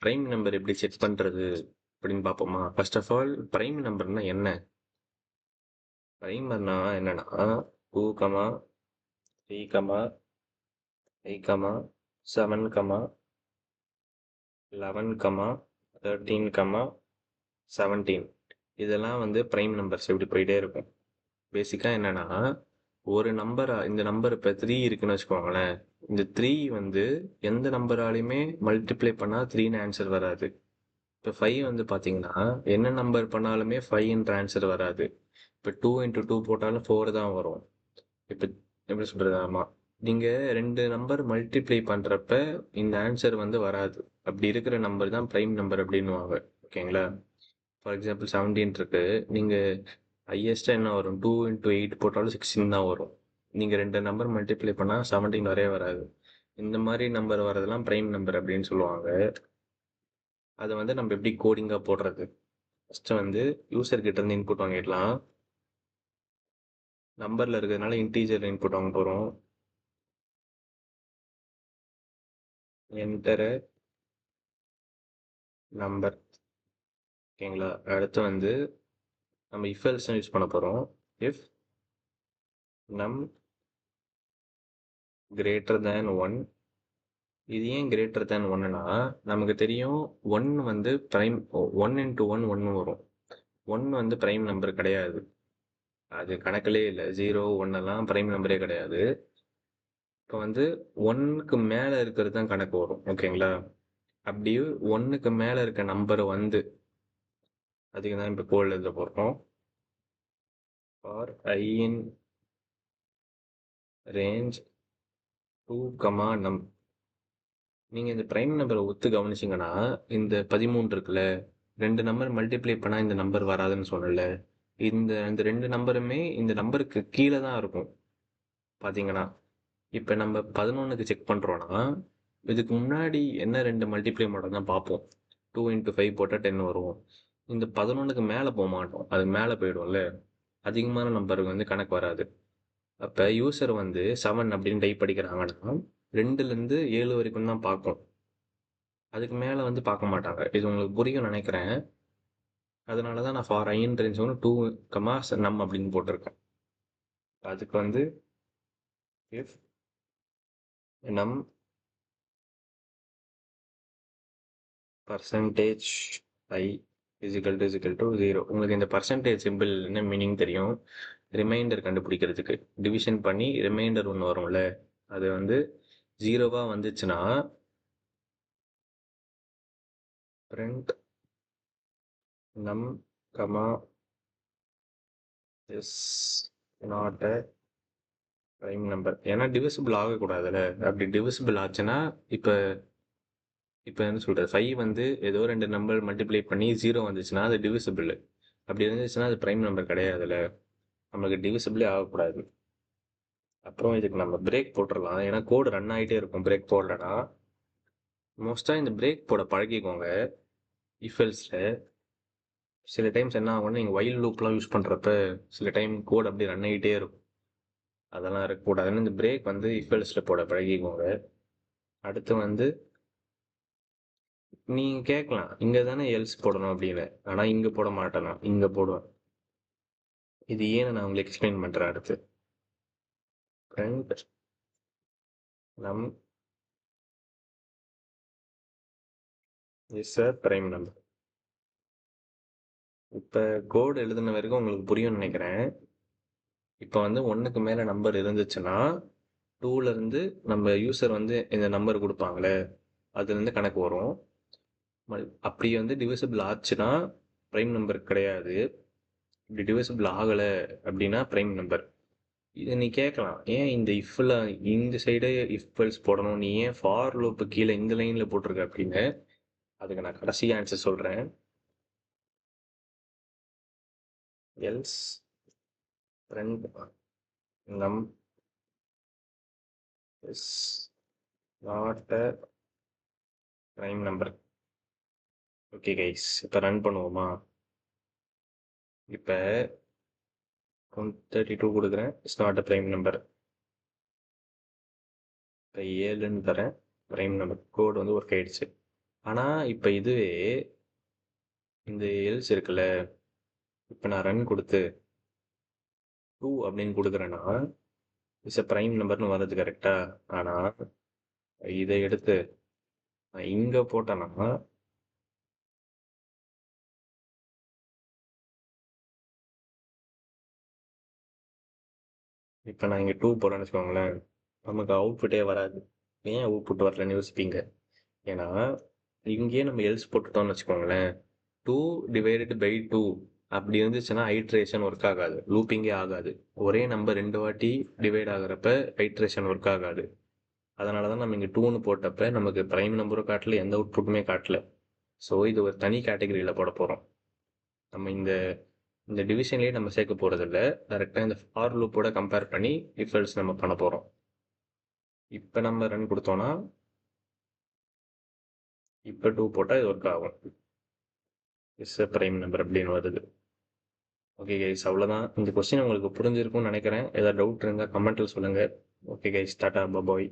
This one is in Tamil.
பிரைம் நம்பர் எப்படி செக் பண்றது அப்படின்னு பார்ப்போமா? ஃபர்ஸ்ட் ஆஃப் ஆல் பிரைம் நம்பர்னா என்ன? பிரைமர்னா என்னன்னா 2, 3, 5, 7, 11, 13, 17 இதெல்லாம் வந்து பிரைம் நம்பர்ஸ் இப்படி போயிட்டே இருக்கும். பேசிக்கா என்னன்னா ஒரு நம்பர், இந்த நம்பர் இப்போ 3 இருக்குன்னு வச்சுக்கோங்களேன். இந்த 3 வந்து எந்த நம்பராலையுமே மல்டிப்ளை பண்ணா 3ன்னு ஆன்சர் வராது. இப்போ 5 வந்து பார்த்தீங்கன்னா என்ன நம்பர் பண்ணாலுமே 5ன்ற ஆன்சர் வராது. இப்போ 2 இன்ட்டு 2 போட்டாலும் 4 தான் வரும். இப்போ எப்படி சொல்றது? ஆமா, நீங்க ரெண்டு நம்பர் மல்டிப்ளை பண்றப்ப இந்த ஆன்சர் வந்து வராது. அப்படி இருக்கிற நம்பர் தான் பிரைம் நம்பர் அப்படின்னுவாங்க. ஓகேங்களா? ஃபார் எக்ஸாம்பிள் 17 இருக்கு. நீங்க ஹையஸ்டா என்ன வரும்? 2 இன்ட்டு 8 போட்டாலும் 16 தான் வரும். நீங்க ரெண்டு நம்பர் மல்டிப்ளை பண்ணா 17 வரவே வராது. இந்த மாதிரி நம்பர் வரதெல்லாம் பிரைம் நம்பர் அப்படின்னு சொல்லுவாங்க. அதை வந்து நம்ம எப்படி கோடிங்கா போடுறது? ஃபர்ஸ்ட் வந்து யூசர் கிட்ட இருந்து இன்புட் வாங்கிடலாம். நம்பர்ல இருக்கிறதுனால இன்டீஜர் இன்புட் வாங்க போறோம். Enter number. ஓகேங்களா? அடுத்து வந்து நம்ம இஃப் எல்ஸ் யூஸ் பண்ண போறோம். இஃப் நம் கிரேட்டர் தேன் 1. இது ஏன் கிரேட்டர் தேன் 1னா நமக்கு தெரியும் 1 வந்து பிரைம், 1 இன்ட்டு 1 1 வரும். 1 வந்து பிரைம் நம்பர் கிடையாது. அது கணக்கிலே இல்லை. 0 1 எல்லாம் பிரைம் நம்பரே கிடையாது. இப்போ வந்து 1க்கு மேலே இருக்கிறது தான் கணக்கு வரும். ஓகேங்களா? அப்படி 1க்கு மேலே இருக்க நம்பர் வந்து அதுக்கு தான் இப்போ கோல் எழுத போகிறோம். For I in range 2, num. நீங்கள் இந்த பிரைம் நம்பரை ஒத்து கவனிச்சிங்கன்னா இந்த 13 இருக்குல்ல, ரெண்டு நம்பர் மல்டிப்ளை பண்ணால் இந்த நம்பர் வராதுன்னு சொல்லல. இந்த ரெண்டு நம்பருமே இந்த நம்பருக்கு கீழே தான் இருக்கும். பார்த்தீங்கன்னா இப்போ நம்ம 11க்கு செக் பண்ணுறோன்னா இதுக்கு முன்னாடி என்ன ரெண்டு மல்டிப்ளை மாடல் தான் பார்ப்போம். 2 இன்ட்டு 5 போட்டால் 10 வரும். இந்த 11க்கு மேலே போக மாட்டோம். அது மேலே போயிடும்ல, அதிகமான நம்பருக்கு வந்து கணக்கு வராது. அப்போ யூசர் வந்து 7 அப்படின்னு டைப் படிக்கிறாங்கன்னா 2லேருந்து 7 வரைக்கும் தான் பார்க்கும். அதுக்கு மேலே வந்து பார்க்க மாட்டாங்க. இது உங்களுக்கு புரியும் நினைக்கிறேன். அதனால தான் நான் ஃபார் ஐன் ரேஞ்ச் வந்து 2, நம் அப்படின்னு போட்டிருக்கேன். அதுக்கு வந்து இஃப் நம் பர்சன்டேஜ் ஐ இசிக்கல் டு 0. உங்களுக்கு இந்த பர்சன்டேஜ் சிம்பிள் என்ன மீனிங் தெரியும்? ரிமைண்டர் கண்டுபிடிக்கிறதுக்கு டிவிஷன் பண்ணி ரிமைண்டர் ஒன்று வரும்ல, அது வந்து 0வா வந்துச்சுன்னா print நம் comma is not a prime number. ஏன்னா டிவிசிபிள் ஆகக்கூடாதுல்ல. அப்படி டிவிசிபிள் ஆச்சுன்னா இப்போ என்ன சொல்கிறது, 5 வந்து ஏதோ ரெண்டு நம்பர் மல்டிப்ளை பண்ணி 0 வந்துச்சுன்னா அது டிவிசிபிள். அப்படி இருந்துச்சுன்னா அது பிரைம் நம்பர் கிடையாதுல்ல. நம்மளுக்கு டிவிசிபிளே ஆகக்கூடாது. அப்புறம் இதுக்கு நம்ம பிரேக் போட்டுடலாம். ஏன்னா கோடு ரன் ஆகிட்டே இருக்கும் பிரேக் போடலன்னா. மோஸ்ட்டாக இந்த பிரேக் போட பழகிக்கோங்க. இஃபெல்ஸில் சில டைம்ஸ் என்ன ஆகும்னா நீங்கள் வைல் லூப்லாம் யூஸ் பண்ணுறப்ப சில டைம் கோட் அப்படி ரன் ஆகிட்டே இருக்கும். அதெல்லாம் இருக்கக்கூடாதுன்னு இந்த பிரேக் வந்து இஃபெல்ஸில் போட பழகிக்கோங்க. அடுத்து வந்து நீங்கள் கேட்கலாம் இங்கே தானே எல்ஸ் போடணும் அப்படின்னு. ஆனால் இங்கே போட மாட்டேன், நான் இங்கே போடுவேன். இது ஏன்னு நான் உங்களுக்கு எக்ஸ்பிளைன் பண்ணுறேன் அடுத்து. print num is a prime number. இப்போ கோடு எழுதின வரைக்கும் உங்களுக்கு புரியும்னு நினைக்கிறேன். இப்போ வந்து 1க்கு மேலே நம்பர் இருந்துச்சுன்னா 2லேருந்து நம்ம யூசர் வந்து இந்த நம்பர் கொடுப்பாங்களே அதுலேருந்து கணக்கு வரும். அப்படி வந்து டிவிசிபிள் ஆச்சுன்னா ப்ரைம் நம்பர் கிடையாது. இப்படி டிவிசிபிள் ஆகலை அப்படின்னா ப்ரைம் நம்பர். இதை நீ கேட்கலாம், ஏன் இந்த இஃப்ல இந்த சைடு இஃப் எல்ஸ் போடணும், நீ ஏன் ஃபார் லூப்பு கீழே இந்த லைனில் போட்டிருக்க அப்படின்னு. அதுக்கு நான் கடைசி ஆன்சர் சொல்கிறேன். Else print num is not a prime number. Okay guys, இப்போ ரன் பண்ணுவோமா? இப்போ 132 கொடுக்குறேன், it's not a prime number. இப்போ 7ன்னு தரேன், ப்ரைம் நம்பர். கோடு வந்து ஒர்க் ஆயிடுச்சு. ஆனால் இப்போ இதுவே இந்த எல்ஸ் இருக்குல்ல, இப்போ நான் ரன் கொடுத்து 2 அப்படின்னு கொடுக்குறேன்னா இட்ஸ் எ ப்ரைம் நம்பர்னு வருது கரெக்டா. ஆனால் இதை எடுத்து நான் இங்கே போட்டேன்னா இப்போ நான் இங்கே 2 போடுறேன்னு வச்சுக்கோங்களேன், நமக்கு அவுட்புட்டே வராது. ஏன் அவுட்புட் வரலன்னு யோசிப்பீங்க. ஏன்னா இங்கேயே நம்ம எல்ஸ் போட்டுட்டோம்னு வச்சுக்கோங்களேன், 2 டிவைடட் பை 2 அப்படி இருந்துச்சுன்னா ஐட்ரேஷன் ஒர்க் ஆகாது, லூப்பிங்கே ஆகாது. ஒரே நம்பர் 2 வாட்டி டிவைட் ஆகுறப்ப ஐட்ரேஷன் ஒர்க் ஆகாது. அதனால தான் நம்ம இங்கே 2ன்னு போட்டப்ப நமக்கு ப்ரைம் நம்பரும் காட்டல, எந்த அவுட்புட்டுமே காட்டல. ஸோ இது ஒரு தனி கேட்டகரியில் போட போகிறோம். நம்ம இந்த இந்த டிவிஷன்லேயே நம்ம சேர்க்க போகிறதில்ல, டேரெக்டாக இந்த ஃபார் லூப்போட கம்பேர் பண்ணி இஃப் எல்ஸ் நம்ம பண்ண போகிறோம். இப்போ நம்ம ரன் கொடுத்தோன்னா இப்போ 2 போட்டால் இது ஒர்க் ஆகும். இஸ் எ ப்ரைம் நம்பர் அப்படின்னு வருது. ஓகே கைஸ், அவ்வளோதான். இந்த கொஸ்டின் உங்களுக்கு புரிஞ்சிருக்கும்னு நினைக்கிறேன். ஏதாவது டவுட் இருந்தால் கமெண்ட்டில் சொல்லுங்கள். ஓகே கைஸ், டாடா பாய்.